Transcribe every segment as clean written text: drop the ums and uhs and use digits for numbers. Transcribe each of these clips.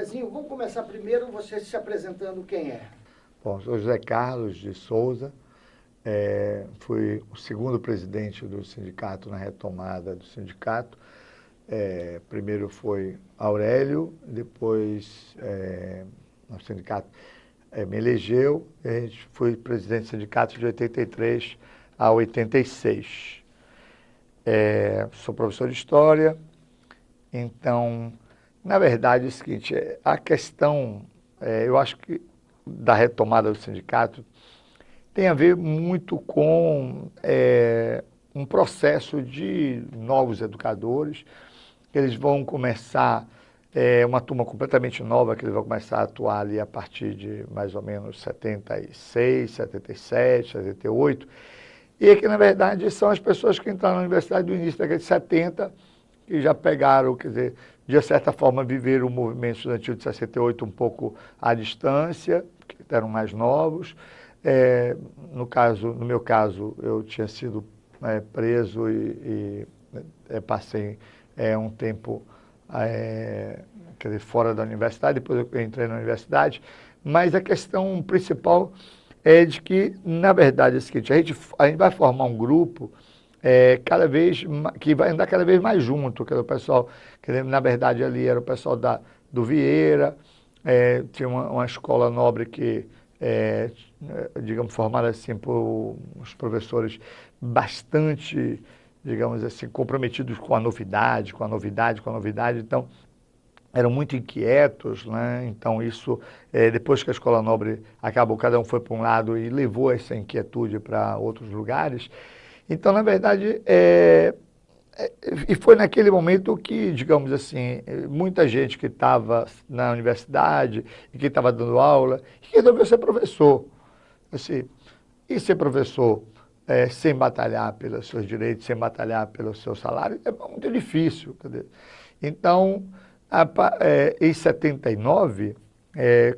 Zezinho, vamos começar primeiro você se apresentando quem é. Bom, sou José Carlos de Souza, fui o segundo presidente do sindicato na retomada do sindicato. Primeiro foi Aurélio, depois o sindicato me elegeu, fui presidente do sindicato de 83 a 86. Sou professor de História, então, na verdade, é o seguinte, a questão, eu acho que da retomada do sindicato tem a ver muito com um processo de novos educadores, que eles vão começar, uma turma completamente nova, que eles vão começar a atuar ali a partir de mais ou menos 76, 77, 78, e que, na verdade, são as pessoas que entraram na universidade do início da década de 70, que já pegaram, quer dizer, de certa forma viveram o movimento estudantil de 68 um pouco à distância, que eram mais novos. No meu caso, eu tinha sido preso e passei um tempo quer dizer, fora da universidade, depois eu entrei na universidade, mas a questão principal é de que, na verdade, é o seguinte, a gente vai formar um grupo que vai andar cada vez mais junto, que é o pessoal, que na verdade ali era o pessoal do Vieira, tinha uma escola nobre que, digamos, formada assim por uns professores bastante, digamos assim, comprometidos com a novidade, então eram muito inquietos, né? Então isso, depois que a Escola Nobre acabou, cada um foi para um lado e levou essa inquietude para outros lugares. Então, na verdade, e foi naquele momento que, digamos assim, muita gente que estava na universidade e que estava dando aula, que resolveu ser professor. Assim, e ser professor sem batalhar pelos seus direitos, sem batalhar pelo seu salário, é muito difícil. Quer dizer. Então, em 79,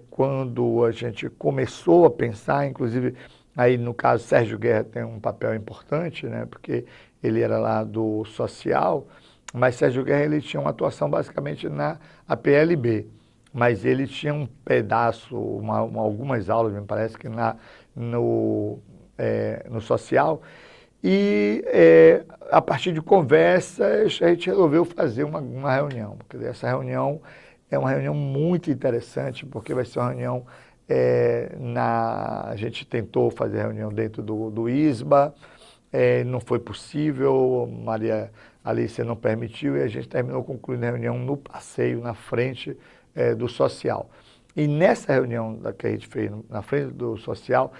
quando a gente começou a pensar, inclusive, aí no caso Sérgio Guerra tem um papel importante, né, porque ele era lá do social, mas Sérgio Guerra ele tinha uma atuação basicamente na APLB, mas ele tinha um pedaço, algumas aulas, me parece que no social, e a partir de conversas a gente resolveu fazer uma reunião. Quer dizer, essa reunião é uma reunião muito interessante, porque vai ser uma reunião, a gente tentou fazer a reunião dentro do ISBA, não foi possível, Maria Alice não permitiu, e a gente terminou concluindo a reunião no passeio, na frente do social. E nessa reunião que a gente fez na frente do social,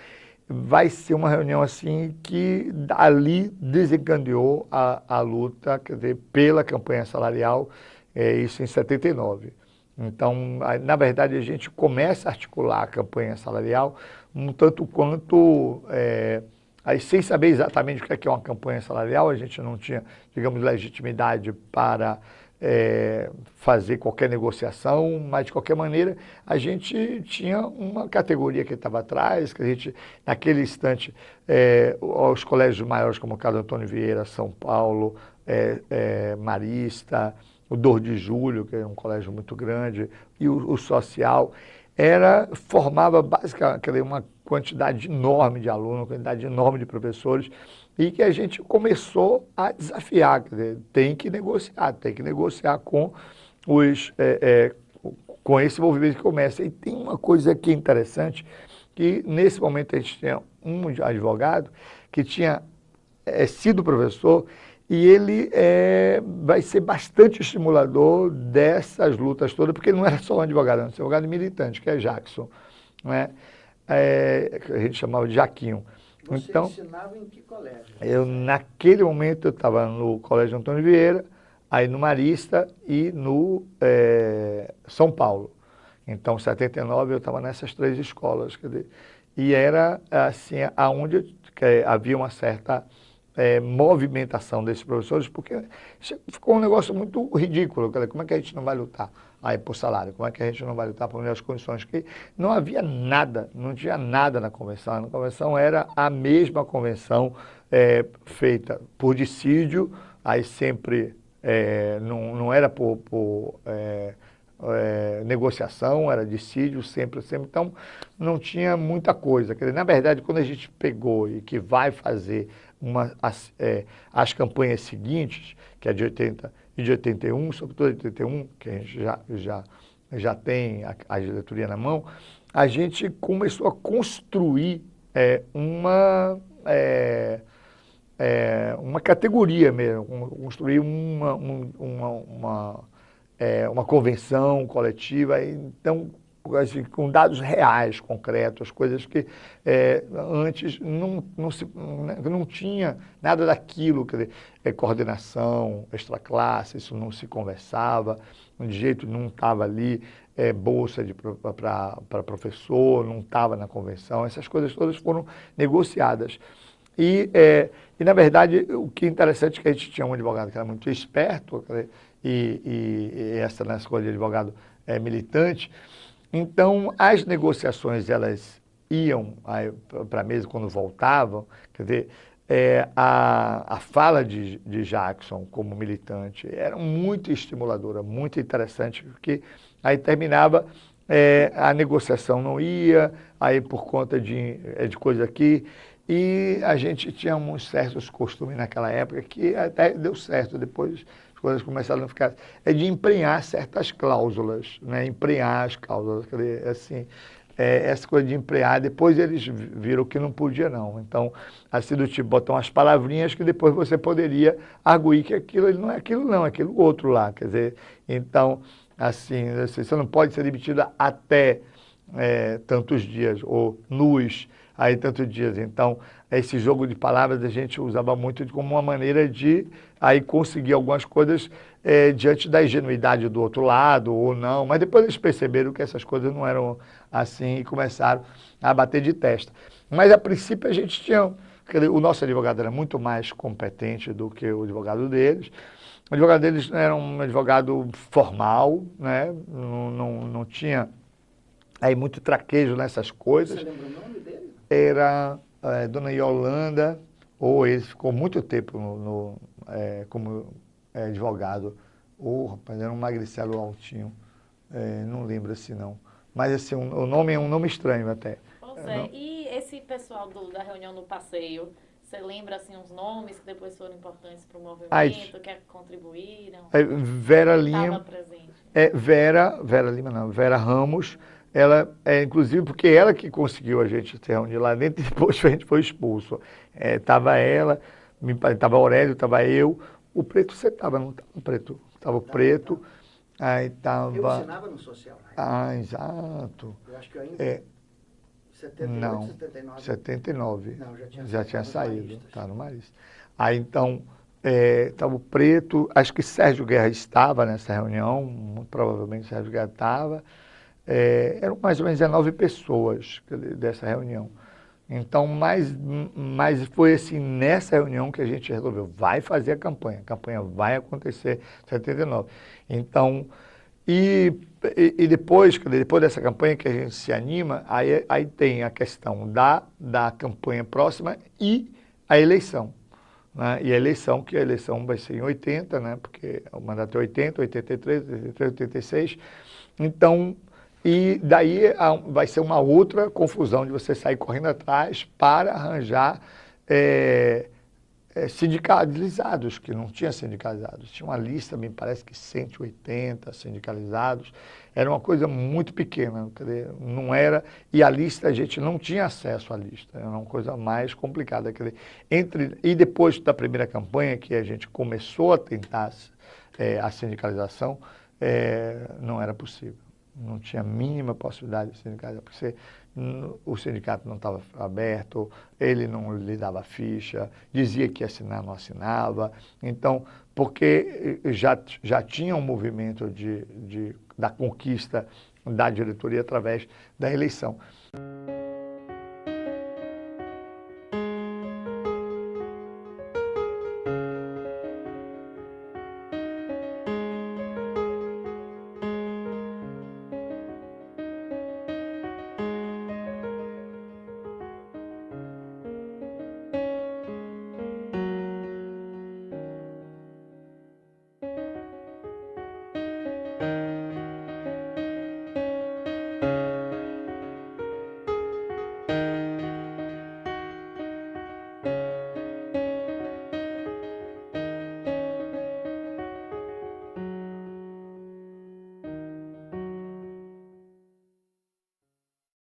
vai ser uma reunião assim que ali desencadeou a luta, quer dizer, pela campanha salarial, isso em 79. Então, na verdade, a gente começa a articular a campanha salarial um tanto quanto, aí, sem saber exatamente o que é uma campanha salarial, a gente não tinha, digamos, legitimidade para fazer qualquer negociação, mas de qualquer maneira a gente tinha uma categoria que estava atrás, que a gente, naquele instante, os colégios maiores como o Carlos Antônio Vieira, São Paulo, Marista, o 2 de Julho, que é um colégio muito grande, e o social, formava basicamente uma quantidade enorme de alunos, uma quantidade enorme de professores, e que a gente começou a desafiar, quer dizer, tem que negociar com com esse movimento que começa. E tem uma coisa que é interessante, que nesse momento a gente tinha um advogado que tinha sido professor, e ele vai ser bastante estimulador dessas lutas todas, porque ele não era só um advogado, era um advogado militante, que é Jackson, não é? Que a gente chamava de Jaquinho. Você então, ensinava em que colégio? Naquele momento, eu estava no Colégio Antônio Vieira, aí no Marista e no São Paulo. Então, em 79, eu estava nessas três escolas. Quer dizer, e era assim, aonde havia uma certa movimentação desses professores, porque ficou um negócio muito ridículo. Quer dizer, como é que a gente não vai lutar aí por salário? Como é que a gente não vai lutar por melhores condições? Que não havia nada, não tinha nada na convenção. A convenção era a mesma convenção feita por dissídio, aí sempre não era negociação, era dissídio sempre. Então não tinha muita coisa. Quer dizer, na verdade, quando a gente pegou e que vai fazer as campanhas seguintes, que é de 80 e de 81, sobretudo de 81, que a gente já tem a diretoria na mão, a gente começou a construir uma categoria mesmo, construir uma convenção coletiva, então, assim, com dados reais, concretos, coisas que antes não tinha nada daquilo, quer dizer, coordenação, extraclasse, isso não se conversava, de jeito não estava ali, bolsa para professor, não estava na convenção, essas coisas todas foram negociadas. E, na verdade, o que é interessante é que a gente tinha um advogado que era muito esperto, e essa na escolha de advogado militante. Então, as negociações, elas iam para a mesa quando voltavam, quer dizer, a fala de Jackson como militante era muito estimuladora, muito interessante, porque aí terminava, a negociação não ia, aí por conta de coisa aqui, e a gente tinha uns certos costumes naquela época que até deu certo, depois as coisas começaram a ficar, de emprenhar certas cláusulas, né? Emprenhar as cláusulas, quer dizer, assim, essa coisa de emprenhar, depois eles viram que não podia não, então, assim do tipo, botam umas palavrinhas que depois você poderia arguir que aquilo não é aquilo não, é aquilo outro lá, quer dizer, então, assim, você não pode ser demitido até tantos dias, ou nos aí tantos dias. Então, esse jogo de palavras a gente usava muito como uma maneira de aí conseguir algumas coisas diante da ingenuidade do outro lado, ou não. Mas depois eles perceberam que essas coisas não eram assim e começaram a bater de testa. Mas, a princípio, a gente tinha... O nosso advogado era muito mais competente do que o advogado deles. O advogado deles era um advogado formal, né? Não tinha aí muito traquejo nessas coisas. Você lembra o nome dele? Era Dona Yolanda, ou ele ficou muito tempo como advogado. Rapaz, era um magricelo altinho, não lembro assim não. Mas assim, o nome é um nome estranho até. Pois é, e esse pessoal da reunião no passeio, você lembra assim uns nomes que depois foram importantes para o movimento, que contribuíram? Vera Lima. Estava presente. Vera Lima não, Vera Ramos. Ela, inclusive, porque ela que conseguiu a gente se reunir lá dentro e depois a gente foi expulso. Estava ela, estava Aurélio, estava eu. O Preto, você estava, não estava, Preto? Estava o Preto, aí estava... Eu ensinava no social. Exato. Eu acho que eu ainda... 78, 79. 79. Não, já tinha saído, estava no Marista. Aí, então, estava o Preto, acho que Sérgio Guerra estava nessa reunião, muito provavelmente Sérgio Guerra estava. Eram mais ou menos 19 pessoas dessa reunião. Então, mas foi assim, nessa reunião que a gente resolveu, vai fazer a campanha vai acontecer em 79. Então, e depois dessa campanha que a gente se anima, aí tem a questão da campanha próxima e a eleição. Né? E a eleição vai ser em 80, né? Porque o mandato é 80, 83, 86. Então, e daí vai ser uma outra confusão de você sair correndo atrás para arranjar sindicalizados, que não tinha sindicalizados. Tinha uma lista, me parece que 180 sindicalizados. Era uma coisa muito pequena, quer dizer, não era... E a lista, a gente não tinha acesso à lista. Era uma coisa mais complicada. Quer dizer, e depois da primeira campanha, que a gente começou a tentar a sindicalização, não era possível. Não tinha a mínima possibilidade de sindicalizar, porque o sindicato não estava aberto, ele não lhe dava ficha, dizia que ia assinar, não assinava. Então, porque já tinha um movimento da conquista da diretoria através da eleição.